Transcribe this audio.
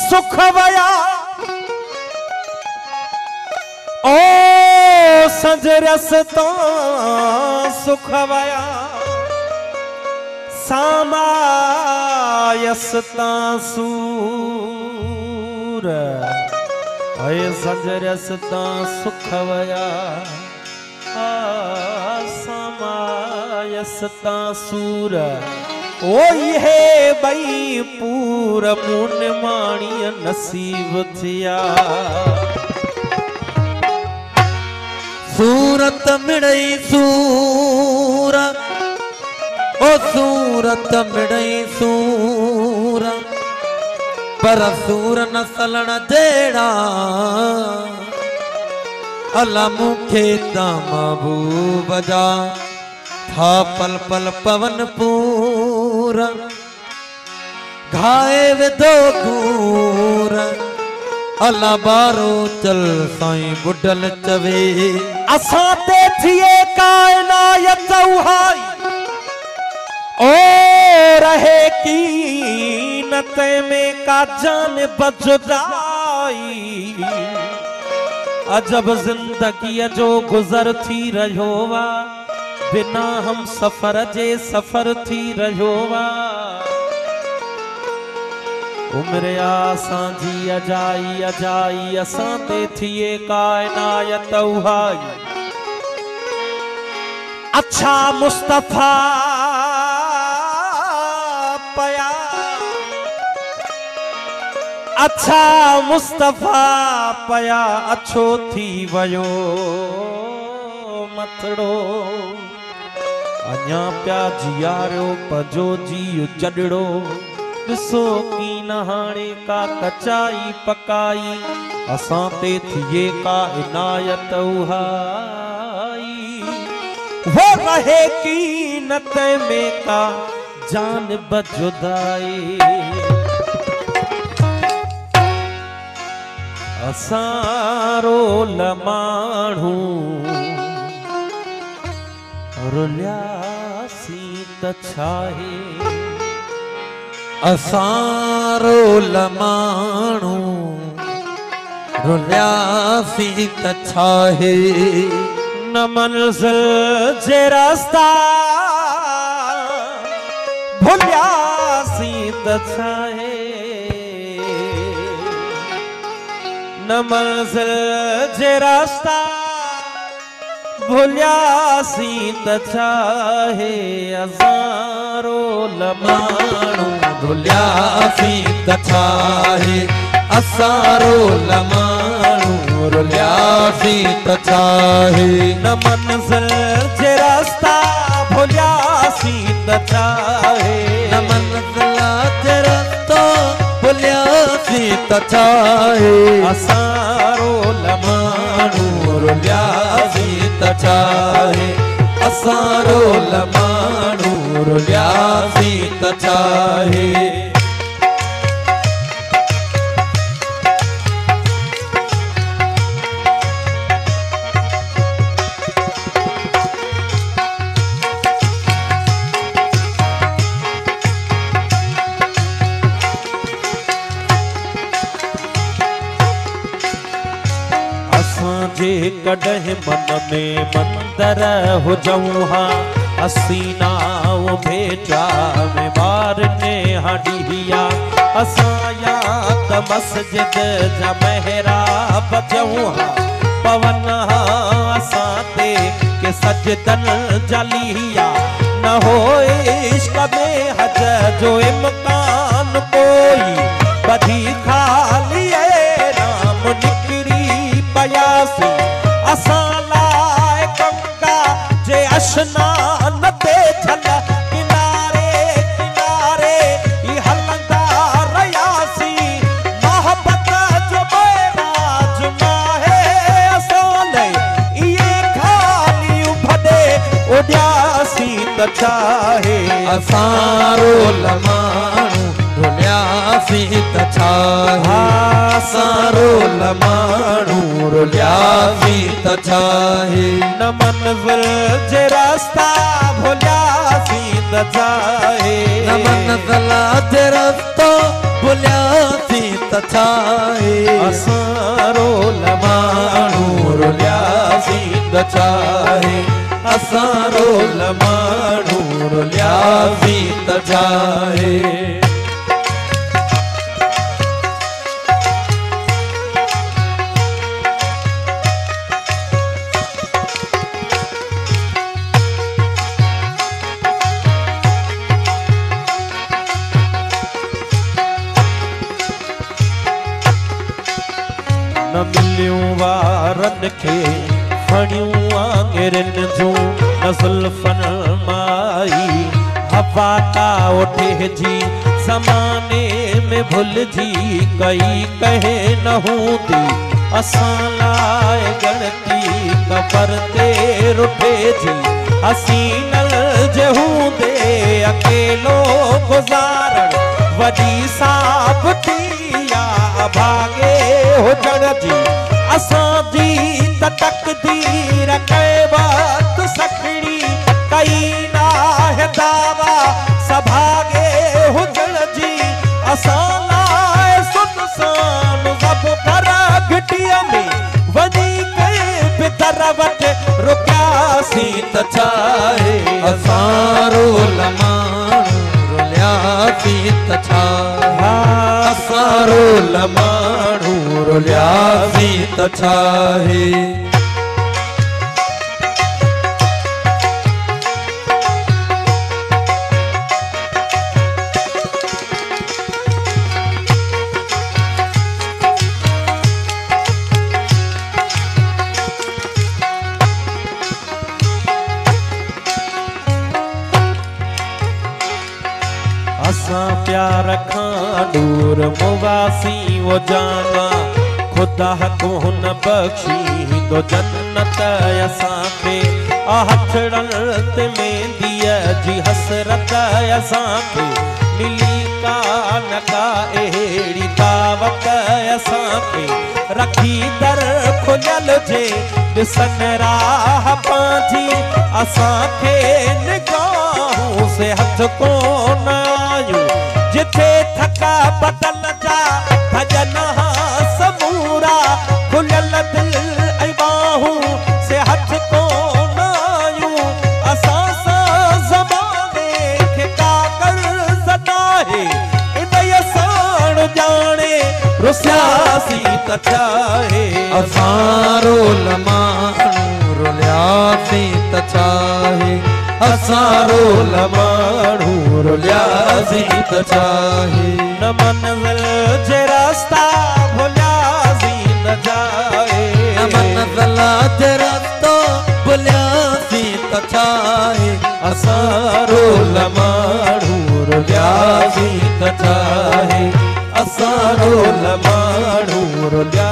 सुख वया ओ संजरस तो सुख वया सामायस सूर अय संजरस सुख वया सामायस सूर ओ ये बई पूर मुन माणिय नसीब थिया सूरत मिड़ई सूर ओ सूरत मिड़ई सूर पर सूर न सलण जेड़ा अला मुखे महबूब जा था पल पल पवन पूरा घाए विदो दूर अला बारो चल साईं बुडल चवे असा ते थिए कायनात उहाई ओ रहे कीनत में का जान बजुदाई अजब जिंदगी जो गुजर थी रहो वा बिना हम सफर जे सफर थी रहो वा उम्र आसां जी अजाई अजाई असां ते थिए कायनात उहाई अच्छा मुस्तफा पया अच्छा मुस्तफा पया अच्छो थी वयो मथड़ो अञा प्या जियारो पजो जी जड़ड़ो ॾिसो की नहाणे का कचाई पकाई असां ते थिए का इनायत उहाई वो रहे कीनत में का जान बजुदाई असारो लमाणू रुलियासी त छाहे असारो लमाणू रुलियासी त छाहे न मंजिल जे रास्ता भुलियासी त छाहे न मंजिल जे रास्ता भुलियासी त छाहे असारो लमाणू रुलियासी त छाहे असारो लमाणू रुलियासी त छाहे न मंजिल जे रास्ता भुलियासी त छाहे न मंजिल जे रास्तो भुलियासी त छाहे असारो लमाणू रुलियासी त छाहे असारो लमाणू रुलियासी त छाहे जे कॾहिं मन में मंदर हुजऊं हा असी नाव भेटा में बार ने हडिया असां त मस्जिद जा महराब जऊं हा पवन हा असां ते के सजदन जलिया न हो इश्क में हज जो इम्कान कोई बधी खाली राम निकरी पयासी असां लाए गंगा जे अशनान ते झल किनारे किनारे ई हलंदा रहियासी मोहब्बत जो बैराज माहे असां लाइ इहे खाली उभॾे उॾियासी त छाहे असारो लमाणू रुलियासी त छाहे असारो लमाणू रुलियासी त छाहे न मंजिल जे रास्ता भुलियासी त छाहे न मंजिल जे रास्तो भुलियासी त त छाहे असां रोल माण्हू रुलियासीं त छाहे असां रोल माण्हू रुलियासीं त छाहे न मिलियूं वारनि खे फणियूं आङिरिन जूं न ज़ुल्फ़नि माई हवा का ओठे जी ज़माने में भुलिजी कई कहे न हूंदी असां लाइ गणती कबर ते रुठे जी हसीनल जे हूंदे अकेलो गुज़ारण वॾी साबिती भागे हुजण जी असांजी त तक़दीर कई बात सखड़ी कई नाहे दावा सभागे हुजण जी असां लाइ सुनसान सब पर घिटीअ में वञी करे बि दर वटि रुकियासीं त छाहे असां रोल माण्हू रुलियासीं त छाहे असां रोल माण्हू रुलियासीं त छाहे असां प्यार खां दूर मुवासी वो जाना खुदा कोन बख्शींदो जन्नत असांखे हथड़न ते मेंदीअ जी हसरत असांखे मिली कान का अहिड़ी दावत असांखे रखी दर खुलियल जे ॾिसन राह पंहिंजी असांखे निगाहूं से हथ कोन आयूं जिथे थका बदल जा भजन समूरा खुलियल दिल ऐं बाहूं से हथ कोन आयूं असां सां ज़माने खे का कर्ज़ नाहे इन साण ॼाणे रुसियासीं त छाहे असां रोल माण्हू रुलियासीं त छाहे असां रोल माण्हू रुलियासीं त छाहे न मंज़िल जे रास्ता भुलियासीं न जाए न मंज़िल जे रस्तो भुलियासीं त छाहे असां रोल माण्हू रुलियासीं त छाहे असां रोल माण्हू रुलिया